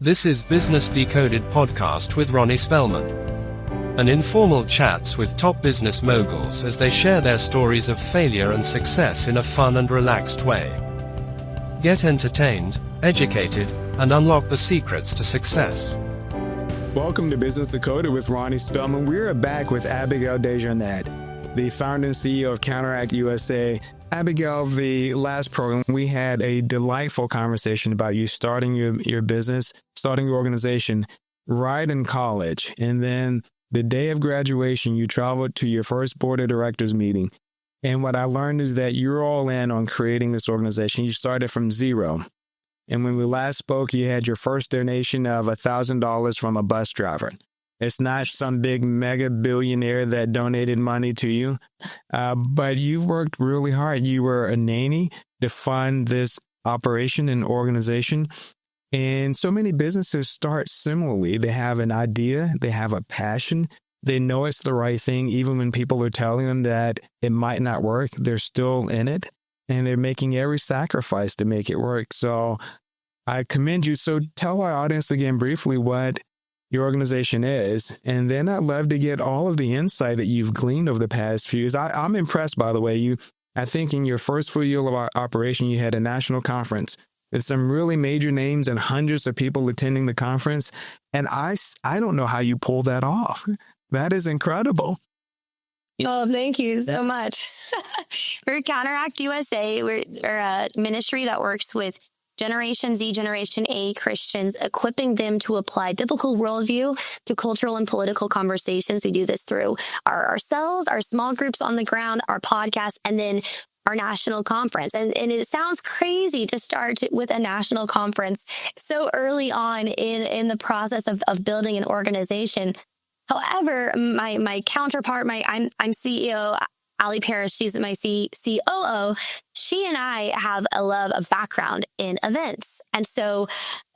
This is Business Decoded podcast with Ronnie Spellman. An informal chats with top business moguls as they share their stories of failure and success in a fun and relaxed way. Get entertained, educated, and unlock the secrets to success. Welcome to Business Decoded with Ronnie Spellman. We're back with Abigail Desjardins, the founder and CEO of Counteract USA. Abigail, the last program, we had a delightful conversation about you starting your business, starting your organization right in college. And then the day of graduation, you traveled to your first board of directors meeting. And what I learned is that you're all in on creating this organization. You started from zero. And when we last spoke, you had your first donation of $1,000 from a bus driver. It's not some big mega billionaire that donated money to you, but you've worked really hard. You were a nanny to fund this operation and organization. And so many businesses start similarly. They have an idea, they have a passion, they know it's the right thing. Even when people are telling them that it might not work, they're still in it and they're making every sacrifice to make it work. So I commend you. So tell our audience again briefly what your organization is, and then I'd love to get all of the insight that you've gleaned over the past few years. I'm impressed, by the way. I think in your first full year of operation, you had a national conference with some really major names and hundreds of people attending the conference, and I don't know how you pull that off. That is incredible. Oh, thank you so much. We're Counteract USA. We're a ministry that works with Generation Z, Generation A Christians, equipping them to apply biblical worldview to cultural and political conversations. We do this through ourselves, our small groups on the ground, our podcast, and then our national conference. And it sounds crazy to start with a national conference so early on in the process of building an organization. However, my counterpart, I'm CEO, Ali Parrish, she's my COO. She and I have a background in events. And so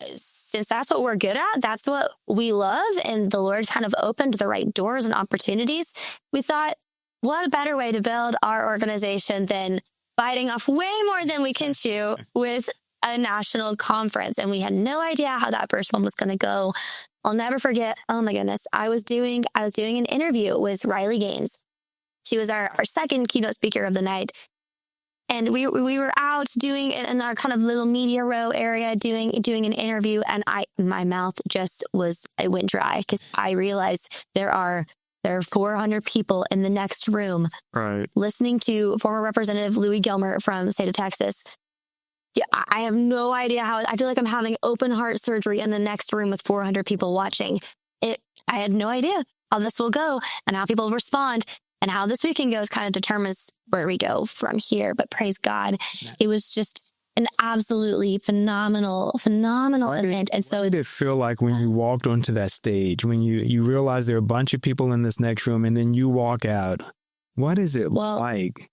since that's what we're good at, that's what we love, and the Lord kind of opened the right doors and opportunities, we thought, what a better way to build our organization than biting off way more than we can chew with a national conference. And we had no idea how that first one was going to go. I'll never forget. Oh my goodness. I was doing an interview with Riley Gaines. She was our second keynote speaker of the night. And we were out doing in our kind of little media row area doing an interview, and my mouth it went dry because I realized there are 400 people in the next room, right, listening to former Representative Louis Gilmer from the state of Texas. Yeah, I have no idea how. I feel like I'm having open heart surgery in the next room with 400 people watching. I had no idea how this will go and how people respond. And how this weekend goes kind of determines where we go from here. But praise God, it was just an absolutely phenomenal event. And so what did it feel like when you walked onto that stage, when you realize there are a bunch of people in this next room and then you walk out? What is it like?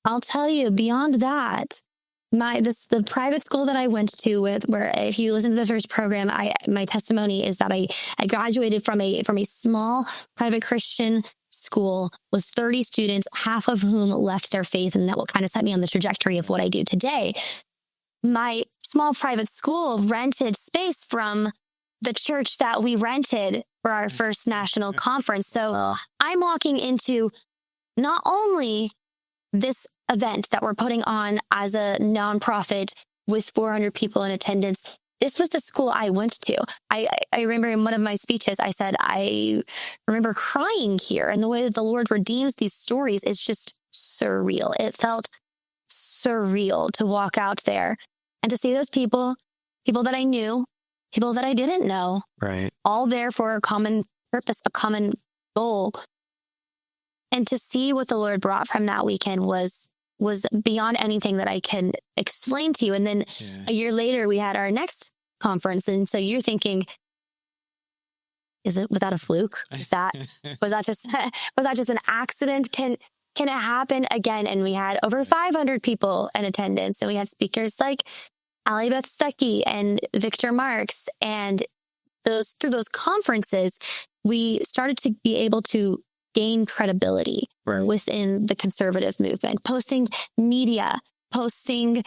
I'll tell you, beyond that, the private school that I went to where if you listen to the first program, my testimony is that I graduated from a small private Christian school with 30 students, half of whom left their faith, and that will kind of set me on the trajectory of what I do today. My small private school rented space from the church that we rented for our first national conference. So I'm walking into not only this event that we're putting on as a nonprofit with 400 people in attendance. This was the school I went to. I remember in one of my speeches, I said, I remember crying here, and the way that the Lord redeems these stories is just surreal. It felt surreal to walk out there and to see those people that I knew, people that I didn't know, right, all there for a common purpose, a common goal. And to see what the Lord brought from that weekend was beyond anything that I can explain to you. And then a year later, we had our next conference. And so you're thinking, was that a fluke? Was that just an accident? Can it happen again? And we had over 500 people in attendance, and we had speakers like Ali Beth Stuckey and Victor Marks. And through those conferences, we started to be able to gain credibility within the conservative movement, posting media, posting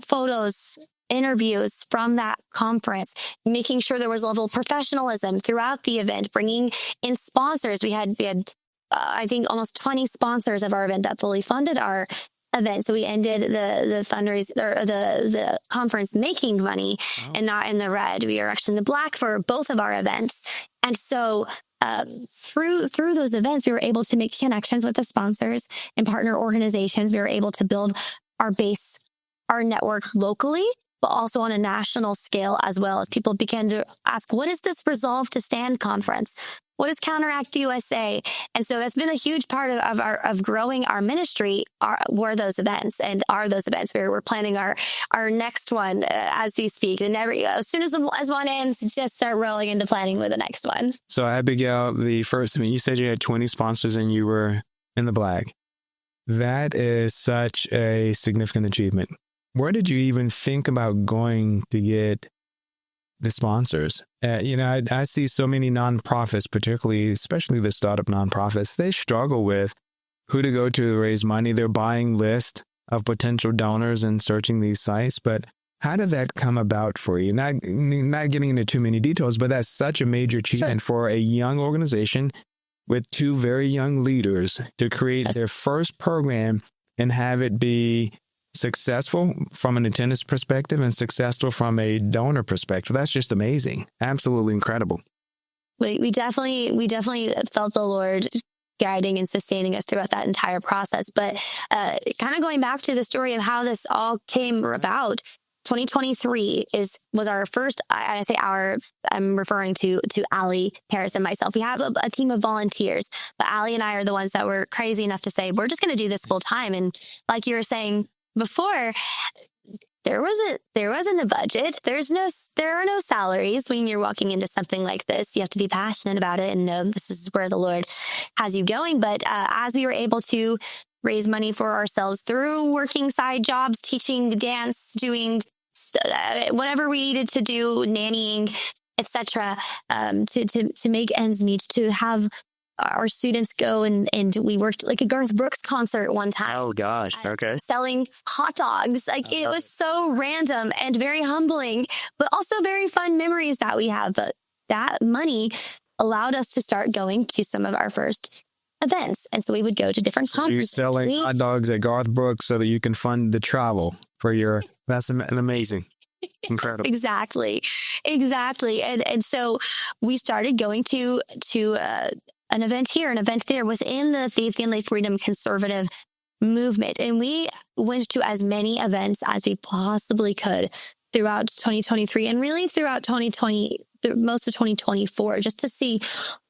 photos interviews from that conference, making sure there was a level of professionalism throughout the event, bringing in sponsors. We had I think almost 20 sponsors of our event that fully funded our event. So we ended the fundraise or the conference making money and not in the red. We are actually in the black for both of our events. And so through those events, we were able to make connections with the sponsors and partner organizations. We were able to build our base, our network locally, but also on a national scale, as well as people began to ask, what is this Resolve to Stand conference? What is Counteract USA? And so that's been a huge part of growing our ministry were those events and are those events. We're planning our next one as we speak. And as soon as one ends, just start rolling into planning with the next one. So Abigail, you said you had 20 sponsors and you were in the black. That is such a significant achievement. Where did you even think about going to get the sponsors? I see so many nonprofits, especially the startup nonprofits, they struggle with who to go to raise money. They're buying lists of potential donors and searching these sites. But how did that come about for you? Not getting into too many details, but that's such a major achievement for a young organization with two very young leaders to create their first program and have it be successful from an attendance perspective and successful from a donor perspective. That's just amazing. Absolutely incredible. We definitely felt the Lord guiding and sustaining us throughout that entire process. But kind of going back to the story of how this all came about, 2023 was our first. I'm referring to Allie, Paris, and myself. We have a team of volunteers, but Allie and I are the ones that were crazy enough to say we're just going to do this full time. And like you were saying before, there wasn't a budget. There are no salaries when you're walking into something like this. You have to be passionate about it and know this is where the Lord has you going. But as we were able to raise money for ourselves through working side jobs, teaching dance, doing whatever we needed to do, nannying, etc., to make ends meet, to have our students go and we worked like a Garth Brooks concert one time. Oh gosh. Okay. Selling hot dogs. It was so random and very humbling, but also very fun memories that we have. But that money allowed us to start going to some of our first events. And so we would go to different conferences. You're selling hot dogs at Garth Brooks so that you can fund the travel for that's amazing. Incredible. Exactly. And so we started going to an event here, an event there within the Faith, Family, Freedom conservative movement. And we went to as many events as we possibly could throughout 2023 and really throughout 2020, most of 2024, just to see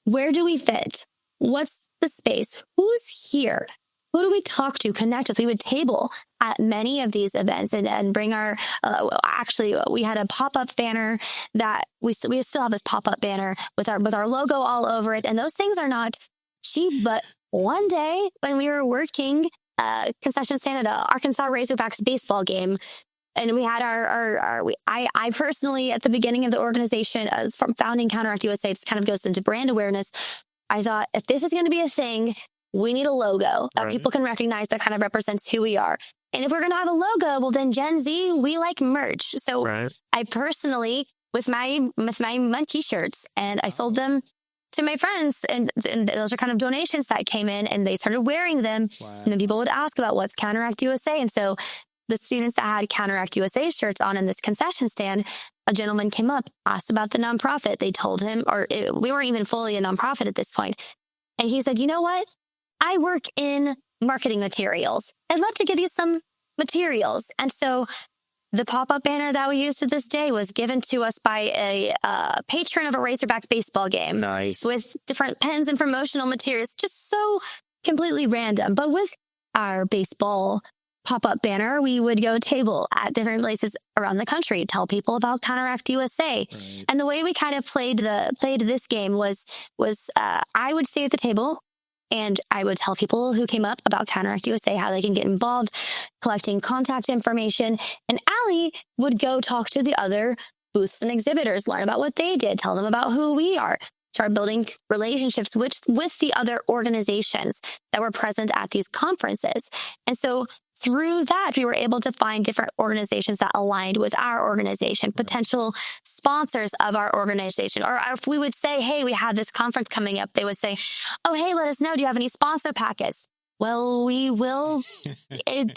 where do we fit? What's the space? Who's here? Who do we talk to, connect with? We would table at many of these events and bring our, we had a pop-up banner that we still have this pop-up banner with our logo all over it. And those things are not cheap, but one day when we were working concession stand at a Arkansas Razorbacks baseball game, and we had I personally, at the beginning of the organization, from founding Counteract USA, it kind of goes into brand awareness. I thought, if this is going to be a thing, we need a logo that people can recognize that kind of represents who we are. And if we're going to have a logo, well, then Gen Z, we like merch. So I personally, with my t-shirts, and I sold them to my friends. And those are kind of donations that came in, and they started wearing them. Wow. And then people would ask about what's Counteract USA. And so the students that had Counteract USA shirts on in this concession stand, a gentleman came up, asked about the nonprofit. They told him, we weren't even fully a nonprofit at this point. And he said, you know what? I work in marketing materials. I'd love to give you some materials. And so the pop-up banner that we use to this day was given to us by a patron of a Razorback baseball game. Nice. With different pens and promotional materials, just so completely random. But with our baseball pop-up banner, we would go table at different places around the country, tell people about Counteract USA. Right. And the way we kind of played this game was I would stay at the table, and I would tell people who came up about Counteract USA, how they can get involved, collecting contact information. And Allie would go talk to the other booths and exhibitors, learn about what they did, tell them about who we are, start building relationships with the other organizations that were present at these conferences. And so through that, we were able to find different organizations that aligned with our organization, potential sponsors of our organization. Or if we would say, hey, we have this conference coming up, they would say, oh, hey, let us know. Do you have any sponsor packets? Well, we will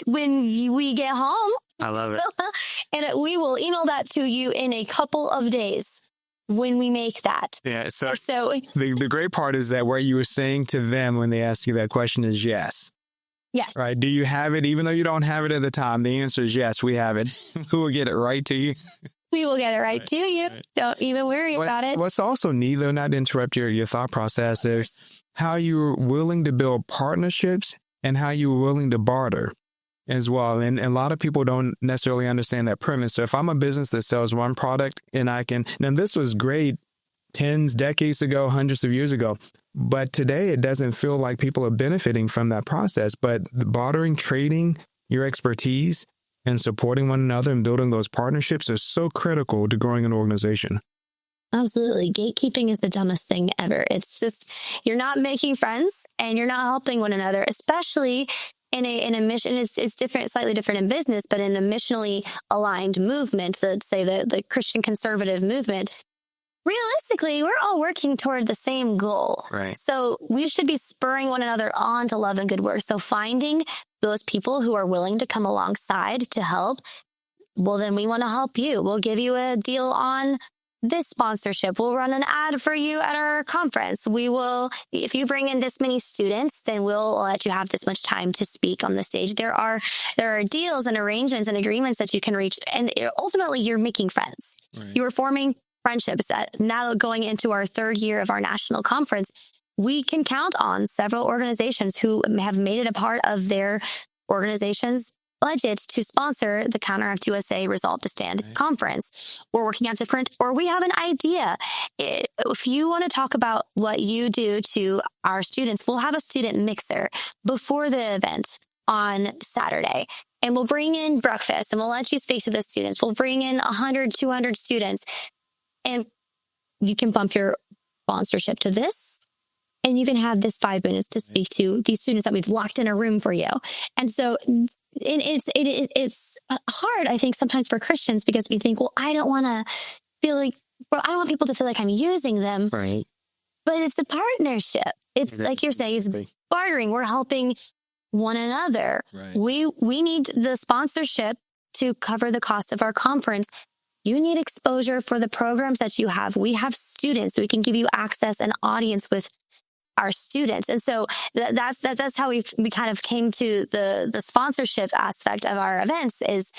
when we get home. I love it. And we will email that to you in a couple of days when we make that. Yeah. So the great part is that what you were saying to them when they ask you that question is yes. Yes. Right. Do you have it? Even though you don't have it at the time, the answer is yes, we have it. We will get it right to you. We will get it right to you. Right. Don't even worry about it. What's also neat, though, not to interrupt your thought process, is how you're willing to build partnerships and how you're willing to barter as well. And a lot of people don't necessarily understand that premise. So if I'm a business that sells one product and now this was great decades ago, hundreds of years ago, but today it doesn't feel like people are benefiting from that process. But the bartering, trading your expertise and supporting one another and building those partnerships is so critical to growing an organization. Absolutely. Gatekeeping is the dumbest thing ever. It's just, you're not making friends and you're not helping one another, especially in a mission. It's different, slightly different in business, but in a missionally aligned movement, the Christian conservative movement. Realistically, we're all working toward the same goal. Right. So we should be spurring one another on to love and good work. So finding those people who are willing to come alongside to help, well, then we want to help you. We'll give you a deal on this sponsorship. We'll run an ad for you at our conference. We will, if you bring in this many students, then we'll let you have this much time to speak on the stage. There are deals and arrangements and agreements that you can reach. And ultimately, you're making friends. Right. You are forming friendships. Now going into our third year of our national conference, we can count on several organizations who have made it a part of their organization's budget to sponsor the Counteract USA Resolve to Stand conference. We're working on or we have an idea. If you want to talk about what you do to our students, we'll have a student mixer before the event on Saturday. And we'll bring in breakfast and we'll let you speak to the students. We'll bring in 100, 200 students. And you can bump your sponsorship to this. And you can have this 5 minutes to speak to these students that we've locked in a room for you. And so it's hard, I think, sometimes for Christians because we think, well, I don't want people to feel like I'm using them. Right. But it's a partnership. It's like you're saying, it's bartering. We're helping one another. Right. We need the sponsorship to cover the cost of our conference. You need exposure for the programs that you have. We have students. We can give you access and audience with our students. And so that's how we kind of came to the sponsorship aspect of our events is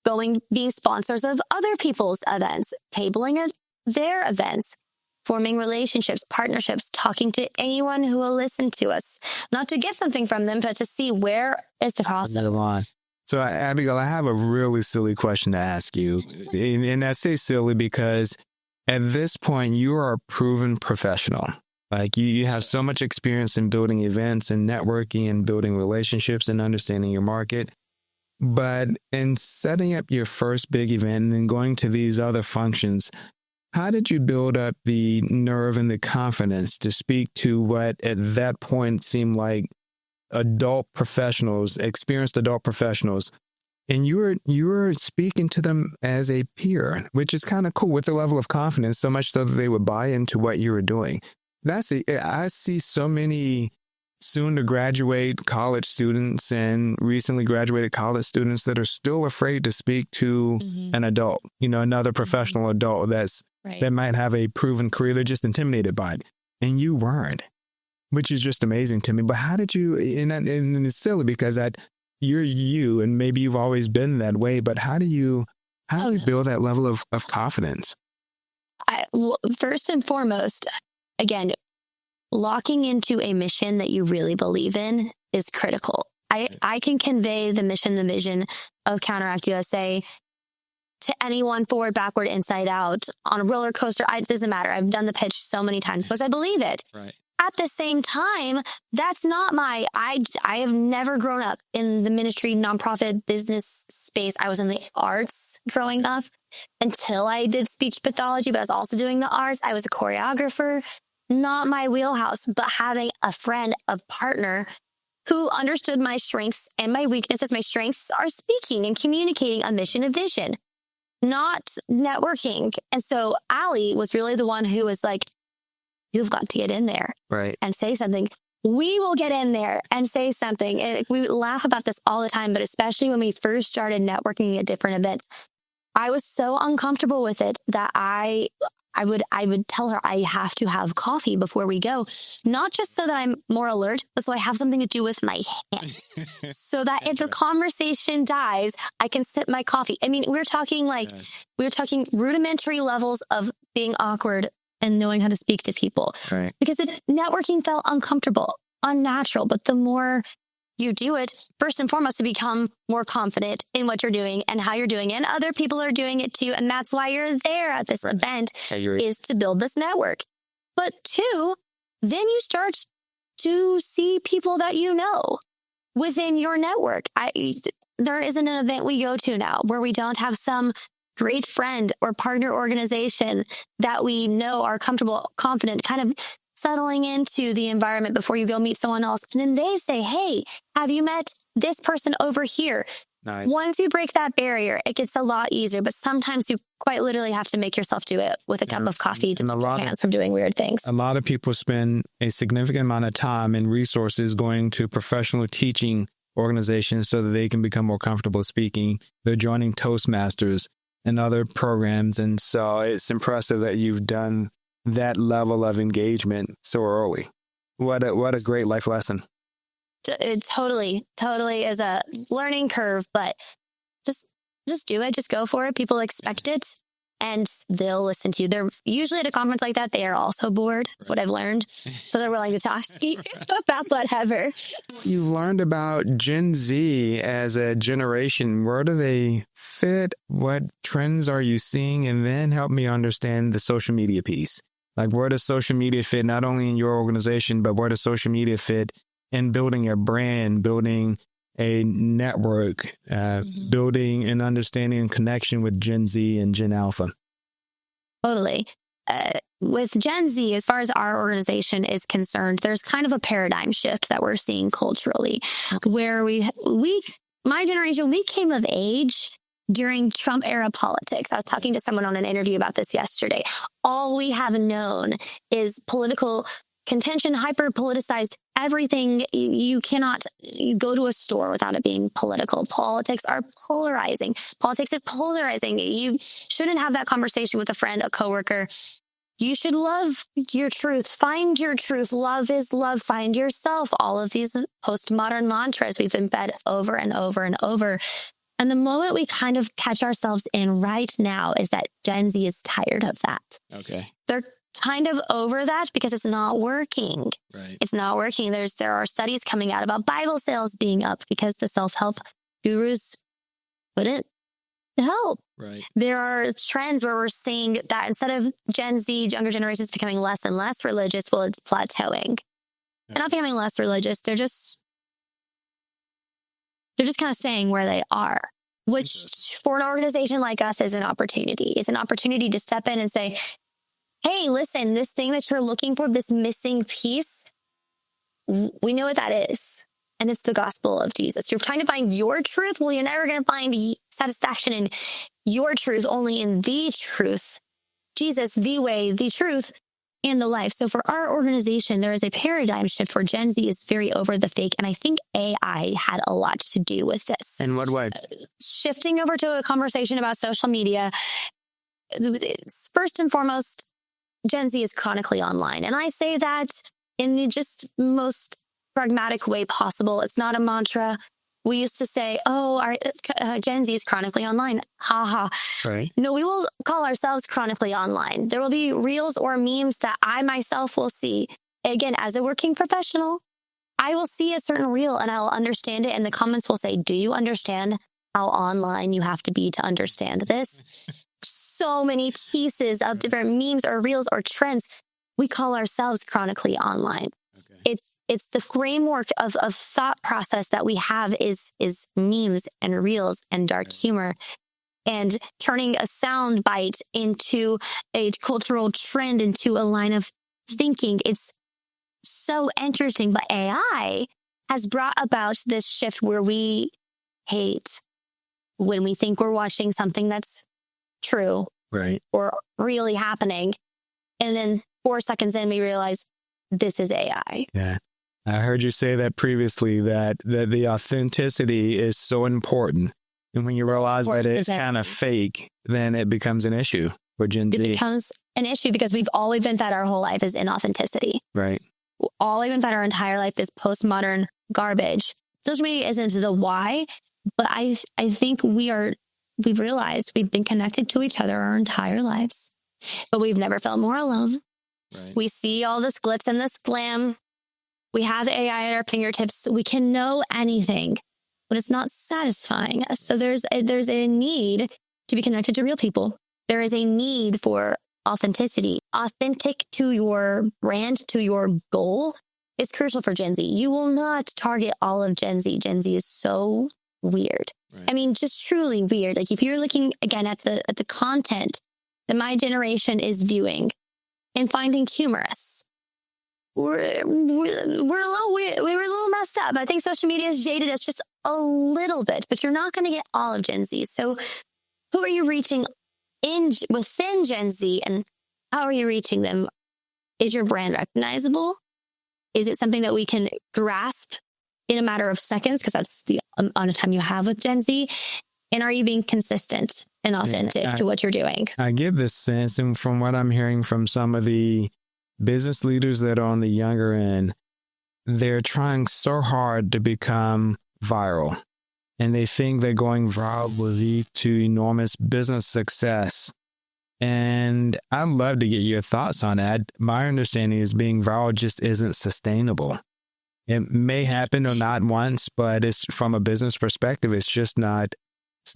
being sponsors of other people's events, tabling at their events, forming relationships, partnerships, talking to anyone who will listen to us, not to get something from them, but to see where is the crossover. So, Abigail, I have a really silly question to ask you. And I say silly because at this point, you are a proven professional. Like you have so much experience in building events and networking and building relationships and understanding your market. But in setting up your first big event and then going to these other functions, how did you build up the nerve and the confidence to speak to what at that point seemed like experienced adult professionals, and you were speaking to them as a peer, which is kind of cool with the level of confidence, so much so that they would buy into what you were doing. I see so many soon to graduate college students and recently graduated college students that are still afraid to speak to an adult, another professional adult that might have a proven career. They're just intimidated by it. And you weren't, which is just amazing to me. But how did you, and it's silly because you're you, and maybe you've always been that way, but how do you build that level of confidence? First and foremost, again, locking into a mission that you really believe in is critical. I can convey the mission, the vision of Counteract USA to anyone forward, backward, inside out on a roller coaster. It doesn't matter. I've done the pitch so many times because I believe it. Right. at the same time, that's not I have never grown up in the ministry, nonprofit business space. I was in the arts growing up until I did speech pathology, but I was also doing the arts. I was a choreographer, not my wheelhouse, but having a friend, a partner who understood my strengths and my weaknesses. My strengths are speaking and communicating a mission and vision, not networking. And so Allie was really the one who was like, you've got to get in there and say something. We will get in there and say something. And we laugh about this all the time, but especially when we first started networking at different events, I was so uncomfortable with it that I would tell her I have to have coffee before we go, not just so that I'm more alert, but so I have something to do with my hands, so that if the conversation dies, I can sip my coffee. I mean, we're talking rudimentary levels of being awkward and knowing how to speak to people, because networking felt uncomfortable, unnatural. But the more you do it, first and foremost, to become more confident in what you're doing and how you're doing it, and other people are doing it too. And that's why you're there at this event, is to build this network. But two, then you start to see people that you know within your network. There isn't an event we go to now where we don't have some great friend or partner organization that we know are comfortable, confident, kind of settling into the environment before you go meet someone else. And then they say, hey, have you met this person over here? Nice. Once you break that barrier, it gets a lot easier. But sometimes you quite literally have to make yourself do it with a cup of coffee to keep your hands from doing weird things. A lot of people spend a significant amount of time and resources going to professional teaching organizations so that they can become more comfortable speaking. They're joining Toastmasters and other programs. And so it's impressive that you've done that level of engagement so early. What a great life lesson. It totally is a learning curve, but just do it. Just go for it. People expect it and they'll listen to you. They're usually at a conference like that. They are also bored. That's what I've learned. So they're willing to talk to you about whatever. You learned about Gen Z as a generation. Where do they fit? What trends are you seeing? And then help me understand the social media piece. Like, where does social media fit not only in your organization, but where does social media fit in building a brand, building a network, building an understanding and connection with Gen Z and Gen Alpha? Totally. With Gen Z, as far as our organization is concerned, there's kind of a paradigm shift that we're seeing culturally, where my generation, we came of age during Trump era politics. I was talking to someone on an interview about this yesterday. All we have known is political contention, hyper politicized everything. You cannot go to a store without it being political. Politics are polarizing. Politics is polarizing. You shouldn't have that conversation with a friend, a coworker. You should love your truth. Find your truth. Love is love. Find yourself. All of these postmodern mantras we've embedded over and over and over. And the moment we kind of catch ourselves in right now is that Gen Z is tired of that. Okay. They're kind of over that because it's not working. Right. It's not working. There are studies coming out about Bible sales being up because the self-help gurus couldn't help. Right. There are trends where we're seeing that instead of Gen Z, younger generations becoming less and less religious, well, it's plateauing. They're not becoming less religious. They're just kind of staying where they are, which for an organization like us is an opportunity. It's an opportunity to step in and say, hey, listen, this thing that you're looking for, this missing piece, we know what that is. And it's the gospel of Jesus. You're trying to find your truth. Well, you're never going to find satisfaction in your truth, only in the truth. Jesus, the way, the truth, and the life. So for our organization, there is a paradigm shift where Gen Z is very over the fake. And I think AI had a lot to do with this. In what way? Shifting over to a conversation about social media. First and foremost, Gen Z is chronically online. And I say that in the just most pragmatic way possible. It's not a mantra. We used to say, Gen Z is chronically online. Ha ha. Right. No, we will call ourselves chronically online. There will be reels or memes that I myself will see. Again, as a working professional, I will see a certain reel and I will understand it. And the comments will say, do you understand how online you have to be to understand this? So many pieces of different memes or reels or trends. we call ourselves chronically online. Okay. It's the framework of thought process that we have is memes and reels and dark humor, and turning a sound bite into a cultural trend, into a line of thinking. It's so interesting. But AI has brought about this shift where we hate when we think we're watching something that's true, right, or really happening. And then 4 seconds in, we realize this is AI. Yeah. I heard you say that previously, that the authenticity is so important. And when you realize that it's kind of fake, then it becomes an issue for Gen Z. It becomes an issue because all we've been fed our whole life is inauthenticity. Right. All we've been fed our entire life is postmodern garbage. Social media isn't the why, but I think we've realized we've been connected to each other our entire lives, but we've never felt more alone. Right. We see all this glitz and this glam. We have AI at our fingertips. We can know anything, but it's not satisfying us. So there's a need to be connected to real people. There is a need for authenticity. Authentic to your brand, to your goal, is crucial for Gen Z. You will not target all of Gen Z. Gen Z is so weird. Right. I mean, just truly weird. Like, if you're looking again at the content that my generation is viewing and finding humorous, we're a little messed up. I think social media has jaded us just a little bit, but you're not going to get all of Gen Z. So who are you reaching within Gen Z, and how are you reaching them? Is your brand recognizable? Is it something that we can grasp in a matter of seconds? Because that's the amount of time you have with Gen Z. And are you being consistent and authentic to what you're doing? I get this sense, and from what I'm hearing from some of the business leaders that are on the younger end, they're trying so hard to become viral. And they think that going viral will lead to enormous business success. And I'd love to get your thoughts on that. My understanding is being viral just isn't sustainable. It may happen or not once, but it's, from a business perspective, it's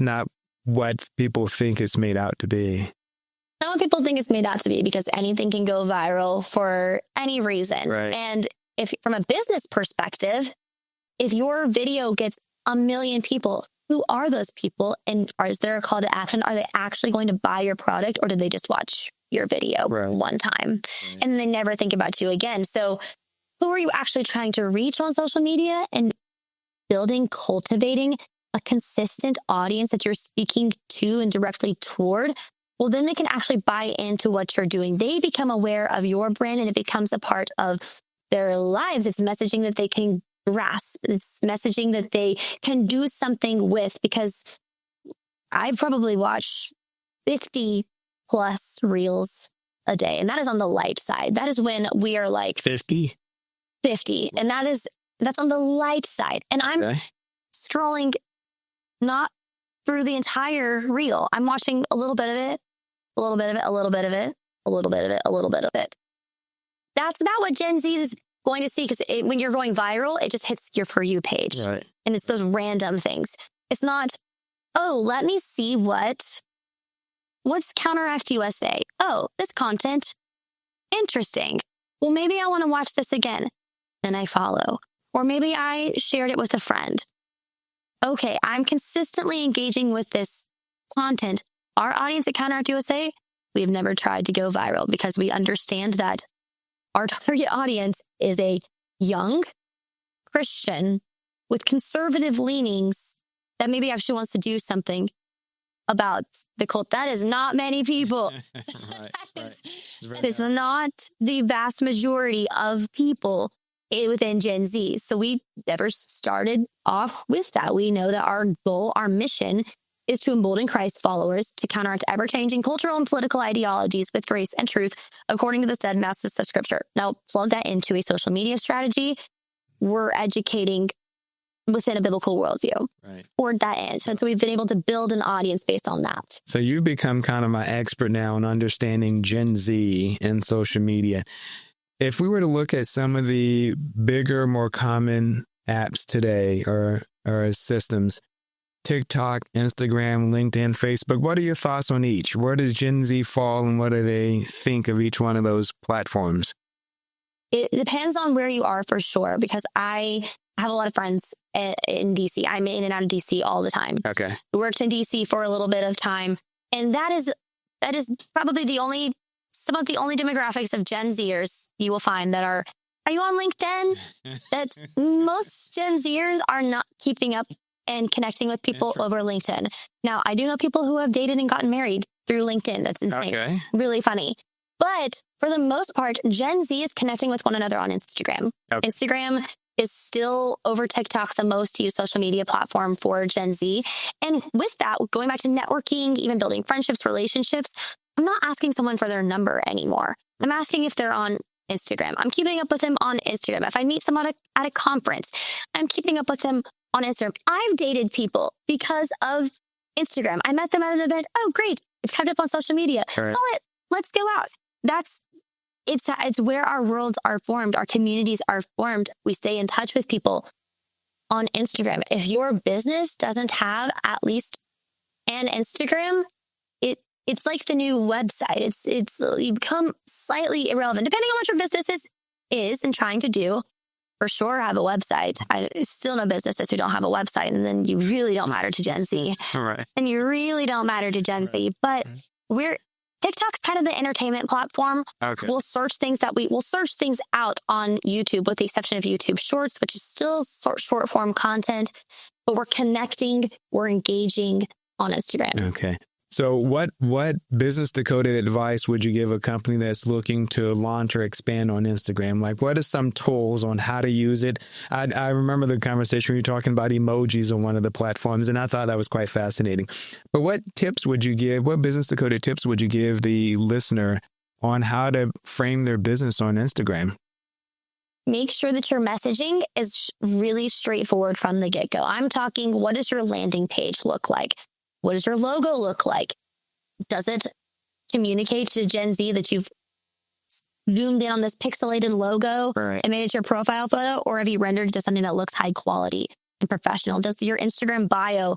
not what people think it's made out to be. Not what people think it's made out to be, because anything can go viral for any reason. Right. And if from a business perspective, if your video gets 1 million people, who are those people? And is there a call to action? Are they actually going to buy your product, or did they just watch your video one time and they never think about you again? So who are you actually trying to reach on social media, and cultivating a consistent audience that you're speaking to and directly toward? Well, then they can actually buy into what you're doing. They become aware of your brand, and it becomes a part of their lives. It's messaging that they can grasp. It's messaging that they can do something with, because I probably watch 50 plus reels a day. And that is on the light side. That is when we are like 50. And that's on the light side. And I'm scrolling not through the entire reel. I'm watching a little bit of it, a little bit of it, a little bit of it, a little bit of it, a little bit of it. That's about what Gen Z is going to see, because when you're going viral, it just hits your For You page. Right. And it's those random things. It's not, oh, let me see what's Counteract USA. Oh, this content, interesting. Well, maybe I want to watch this again. Then I follow. Or maybe I shared it with a friend. Okay, I'm consistently engaging with this content. Our audience at Counteract USA, we have never tried to go viral, because we understand that our target audience is a young Christian with conservative leanings that maybe actually wants to do something about the cult. That is not many people. That is not the vast majority of people within Gen Z. So we never started off with that. We know that our goal, our mission, is to embolden Christ followers to counteract ever-changing cultural and political ideologies with grace and truth, according to the steadfastness of Scripture. Now, plug that into a social media strategy. We're educating within a biblical worldview toward that end. So we've been able to build an audience based on that. So you've become kind of my expert now in understanding Gen Z and social media. If we were to look at some of the bigger, more common apps today or systems, TikTok, Instagram, LinkedIn, Facebook. What are your thoughts on each? Where does Gen Z fall and what do they think of each one of those platforms? It depends on where you are for sure, because I have a lot of friends in DC. I'm in and out of DC all the time. Okay. I worked in DC for a little bit of time. And that is probably some of the only demographics of Gen Zers you will find that are you on LinkedIn? That's most Gen Zers are not keeping up and connecting with people over LinkedIn. Now, I do know people who have dated and gotten married through LinkedIn. That's insane. Okay. Really funny. But for the most part, Gen Z is connecting with one another on Instagram. Okay. Instagram is still over TikTok the most used social media platform for Gen Z. And with that, going back to networking, even building friendships, relationships, I'm not asking someone for their number anymore. I'm asking if they're on Instagram. I'm keeping up with them on Instagram. If I meet someone at a conference, I'm keeping up with them on Instagram. I've dated people because of Instagram. I met them at an event. Oh, great. We've kept up on social media. Right. Oh, let's go out. It's where our worlds are formed. Our communities are formed. We stay in touch with people on Instagram. If your business doesn't have at least an Instagram, it's like the new website. It's you become slightly irrelevant, depending on what your business is and trying to do. For sure, have a website. I still know businesses who don't have a website, and then you really don't matter to Gen Z. Right. And you really don't matter to Gen Z. But TikTok's kind of the entertainment platform. Okay. We'll search things out on YouTube, with the exception of YouTube Shorts, which is still short form content. But we're connecting, we're engaging on Instagram. Okay. So what business decoded advice would you give a company that's looking to launch or expand on Instagram? Like, what are some tools on how to use it? I remember the conversation we were talking about emojis on one of the platforms, and I thought that was quite fascinating. But what business decoded tips would you give the listener on how to frame their business on Instagram? Make sure that your messaging is really straightforward from the get-go. I'm talking, what does your landing page look like? What does your logo look like? Does it communicate to Gen Z that you've zoomed in on this pixelated logo and made it your profile photo? Or have you rendered it to something that looks high quality and professional? Does your Instagram bio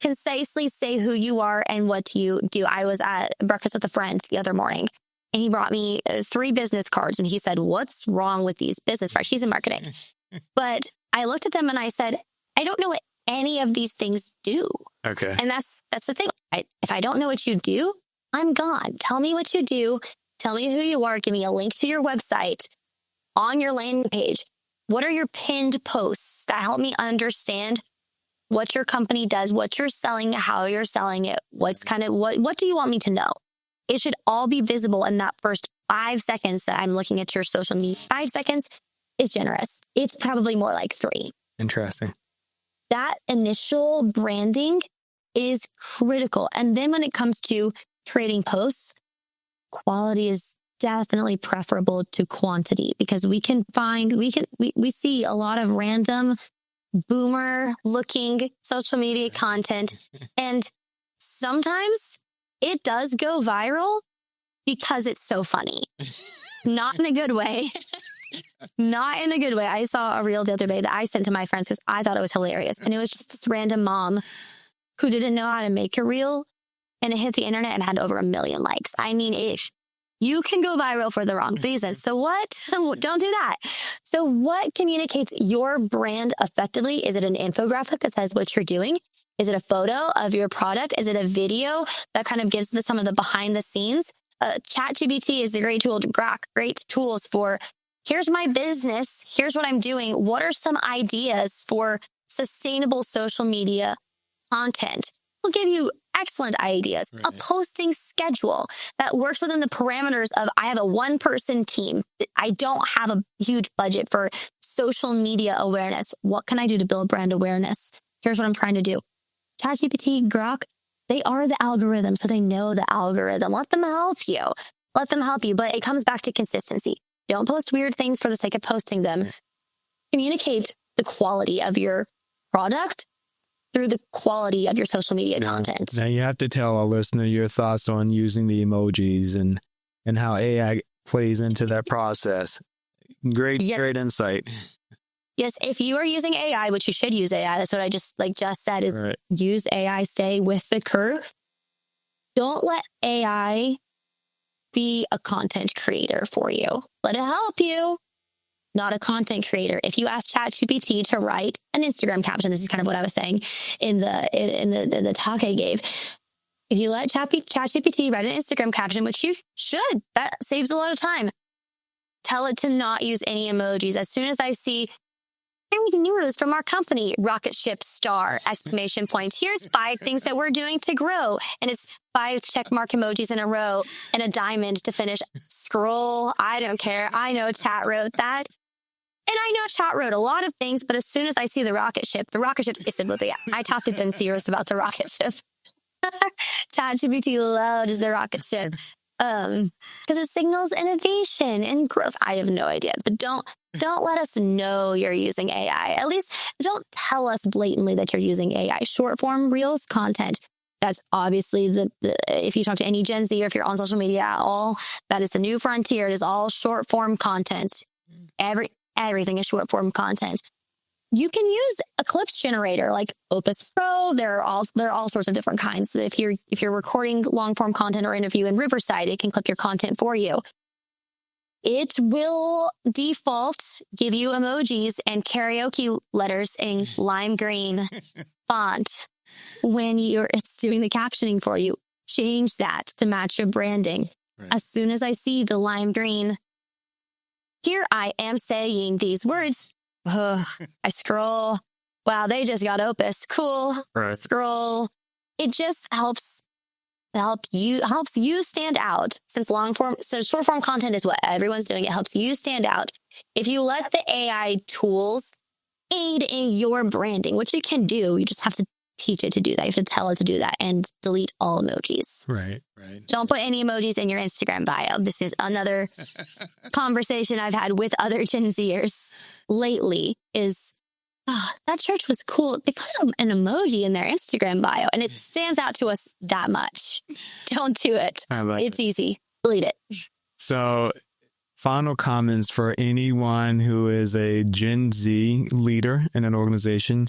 concisely say who you are and what you do? I was at breakfast with a friend the other morning, and he brought me 3 business cards, and he said, "What's wrong with these business cards?" He's in marketing. But I looked at them and I said, I don't know what any of these things do. Okay. And that's the thing. If I don't know what you do, I'm gone. Tell me what you do. Tell me who you are. Give me a link to your website on your landing page. What are your pinned posts that help me understand what your company does, what you're selling, how you're selling it, what do you want me to know? It should all be visible in that first 5 seconds that I'm looking at your social media. 5 seconds is generous. It's probably more like 3. Interesting. That initial branding is critical. And then when it comes to creating posts, quality is definitely preferable to quantity, because we see a lot of random boomer looking social media content. And sometimes it does go viral because it's so funny. Not in a good way. Not in a good way. I saw a reel the other day that I sent to my friends because I thought it was hilarious. And it was just this random mom who didn't know how to make a reel, and it hit the internet and had over 1 million likes. I mean, you can go viral for the wrong reasons. So what? Don't do that. So what communicates your brand effectively? Is it an infographic that says what you're doing? Is it a photo of your product? Is it a video that kind of gives some of the behind the scenes? ChatGPT is a great tool to grok, great tools for, here's my business, here's what I'm doing. What are some ideas for sustainable social media content? We'll give you excellent ideas. Right. A posting schedule that works within the parameters of, I have a 1-person team. I don't have a huge budget for social media awareness. What can I do to build brand awareness? Here's what I'm trying to do. ChatGPT, Grok, they are the algorithm, so they know the algorithm. Let them help you. Let them help you. But it comes back to consistency. Don't post weird things for the sake of posting them. Communicate the quality of your product through the quality of your social media content. Now you have to tell our listener your thoughts on using the emojis and how AI plays into that process. Great insight. Yes, if you are using AI, which you should use AI, that's what I just said, is Right. use AI, stay with the curve. Don't let AI be a content creator for you. Let it help you, not a content creator. If you ask ChatGPT to write an Instagram caption, this is kind of what I was saying in the talk I gave. If you let ChatGPT write an Instagram caption, which you should, that saves a lot of time. Tell it to not use any emojis. As soon as I see any news from our company, rocket ship star, exclamation point. Here's 5 things that we're doing to grow. And it's 5 check mark emojis in a row and a diamond to finish. Scroll. I don't care. I know chat wrote that. And I know chat wrote a lot of things, but as soon as I see the rocket ship's I talked to Ben Sears about the rocket ship. ChatGPT loves the rocket ship. Because it signals innovation and growth. I have no idea, but don't let us know you're using AI. At least don't tell us blatantly that you're using AI. Short form reels content. That's obviously the if you talk to any Gen Z or if you're on social media at all, that is the new frontier. It is all short form content. Everything is short form content. You can use a clips generator like Opus Pro. There are all sorts of different kinds. If you're recording long form content or interview in Riverside, it can clip your content for you. It will default give you emojis and karaoke letters in lime green font when it's doing the captioning for you. Change that to match your branding. Right. As soon as I see the lime green, here I am saying these words. I scroll. Wow, they just got Opus. Cool. Right. Scroll. It just helps you stand out. Since short form content is what everyone's doing. It helps you stand out. If you let the AI tools aid in your branding, which it can do, you just have to teach it to do that. You have to tell it to do that and delete all emojis. Right. Don't put any emojis in your Instagram bio. This is another conversation I've had with other Gen Zers lately is, that church was cool. They put an emoji in their Instagram bio and it stands out to us that much. Don't do it. It's easy. Delete it. So final comments for anyone who is a Gen Z leader in an organization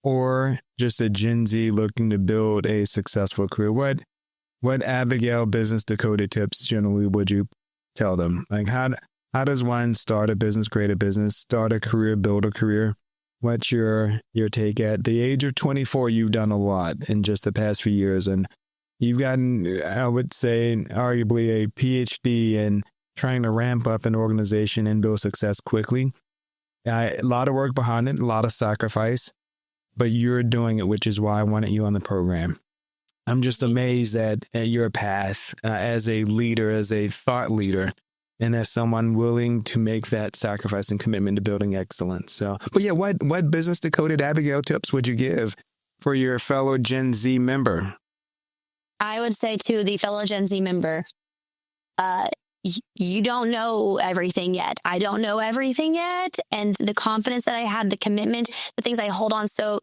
or just a Gen Z looking to build a successful career. What Abigail Business Decoded tips generally would you tell them? Like how does one start a business, create a business, start a career, build a career? What's your take? At the age of 24, you've done a lot in just the past few years, and you've gotten, I would say, arguably a PhD in trying to ramp up an organization and build success quickly. A lot of work behind it, a lot of sacrifice, but you're doing it, which is why I wanted you on the program. I'm just amazed at your path as a leader, as a thought leader, and as someone willing to make that sacrifice and commitment to building excellence. So, but yeah, what Business Decoded Abigail tips would you give for your fellow Gen Z member? I would say to the fellow Gen Z member, you don't know everything yet. I don't know everything yet. And the confidence that I had, the commitment, the things I hold on so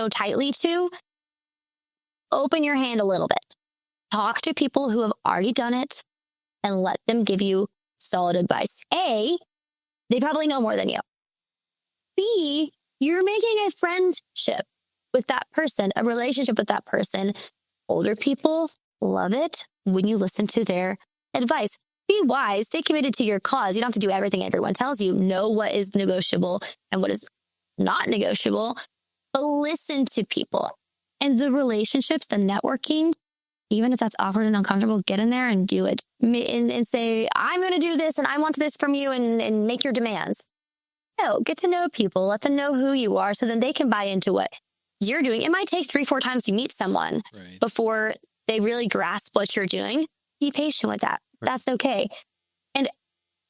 tightly to, open your hand a little bit. Talk to people who have already done it and let them give you solid advice. A, they probably know more than you. B, you're making a friendship with that person, a relationship with that person. Older people love it when you listen to their advice. Be wise, stay committed to your cause. You don't have to do everything everyone tells you. Know what is negotiable and what is not negotiable. But listen to people. And the relationships, the networking, even if that's awkward and uncomfortable, get in there and do it. And say, I'm going to do this and I want this from you and make your demands. No, get to know people. Let them know who you are so then they can buy into what you're doing. It might take 3-4 times to meet someone before they really grasp what you're doing. Be patient with that. That's okay. And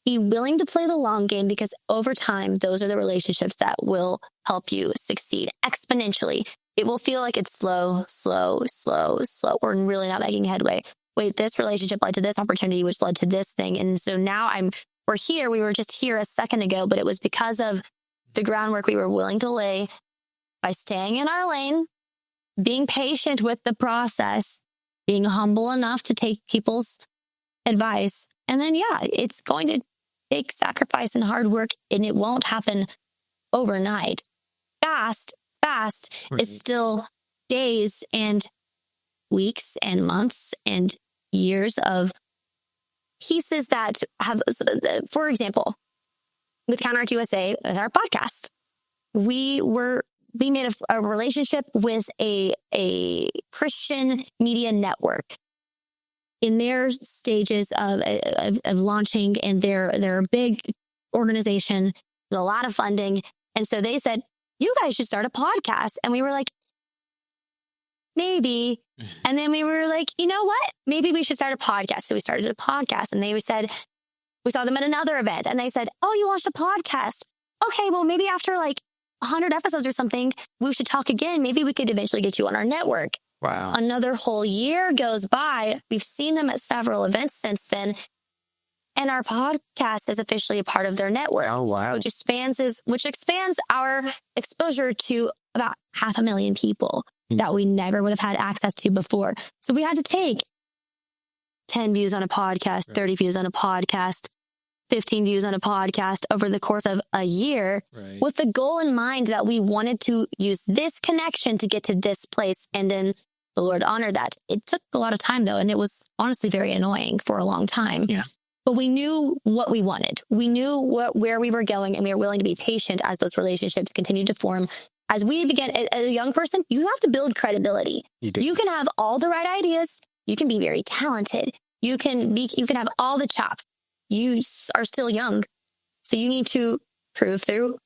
be willing to play the long game because over time, those are the relationships that will help you succeed exponentially. It will feel like it's slow. We're really not making headway. Wait, this relationship led to this opportunity, which led to this thing. And so now we're here. We were just here a second ago, but it was because of the groundwork we were willing to lay by staying in our lane, being patient with the process, being humble enough to take people's advice. And then, it's going to take sacrifice and hard work, and it won't happen overnight. Fast is still days and weeks and months and years of pieces that have, for example, with Counteract USA, with our podcast, we made a relationship with a Christian media network in their stages of launching, and they're a big organization with a lot of funding. And so they said, you guys should start a podcast. And we were like, maybe. And then we were like, you know what? Maybe we should start a podcast. So we started a podcast, and they said, we saw them at another event and they said, oh, you launched a podcast. Okay, well, maybe after like 100 episodes or something, we should talk again. Maybe we could eventually get you on our network. Wow. Another whole year goes by. We've seen them at several events since then. And our podcast is officially a part of their network. Oh, wow. Which expands our exposure to about 500,000 people that we never would have had access to before. So we had to take 10 views on a podcast, 30 views on a podcast, 15 views on a podcast over the course of a year, with the goal in mind that we wanted to use this connection to get to this place. And then the Lord honored that. It took a lot of time though, and it was honestly very annoying for a long time. Yeah. But we knew what we wanted. We knew where we were going, and we were willing to be patient as those relationships continued to form. As we began, as a young person, you have to build credibility. You do. You can have all the right ideas. You can be very talented. You can have all the chops. You are still young. So you need to prove through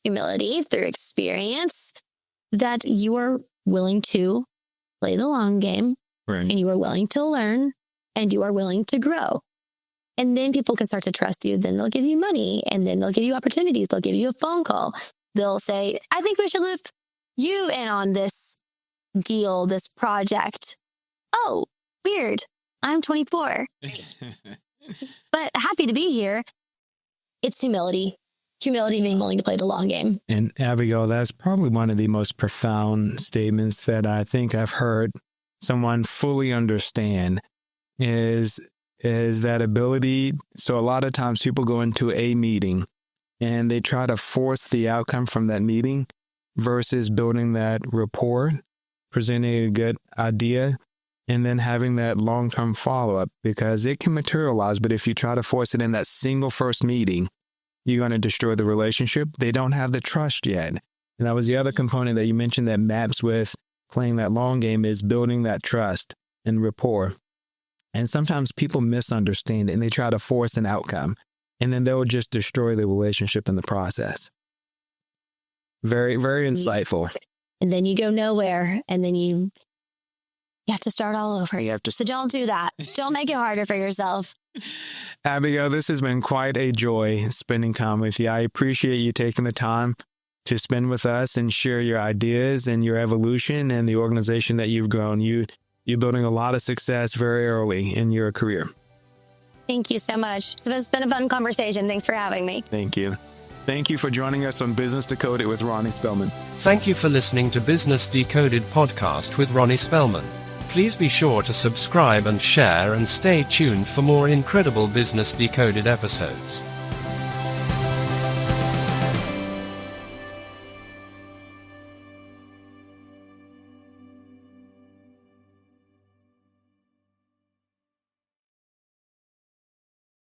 humility, through experience, that you are willing to play the long game, and you are willing to learn, and you are willing to grow. And then people can start to trust you. Then they'll give you money, and then they'll give you opportunities. They'll give you a phone call. They'll say, I think we should loop you in on this deal, this project. Oh, weird. I'm 24, but happy to be here. It's humility being willing to play the long game. And Abigail, that's probably one of the most profound statements that I think I've heard someone fully understand is that ability. So a lot of times people go into a meeting and they try to force the outcome from that meeting versus building that rapport, presenting a good idea, and then having that long-term follow-up, because it can materialize. But if you try to force it in that single first meeting, you're going to destroy the relationship. They don't have the trust yet. And that was the other component that you mentioned that maps with playing that long game, is building that trust and rapport. And sometimes people misunderstand it and they try to force an outcome, and then they'll just destroy the relationship in the process. Very, very insightful. And then you go nowhere, and then you have to start all over. So don't do that. Don't make it harder for yourself. Abigail, this has been quite a joy spending time with you. I appreciate you taking the time to spend with us and share your ideas and your evolution and the organization that you've grown. You're building a lot of success very early in your career. Thank you so much. So it's been a fun conversation. Thanks for having me. Thank you. Thank you for joining us on Business Decoded with Ronnie Spellman. Thank you for listening to Business Decoded podcast with Ronnie Spellman. Please be sure to subscribe and share, and stay tuned for more incredible Business Decoded episodes.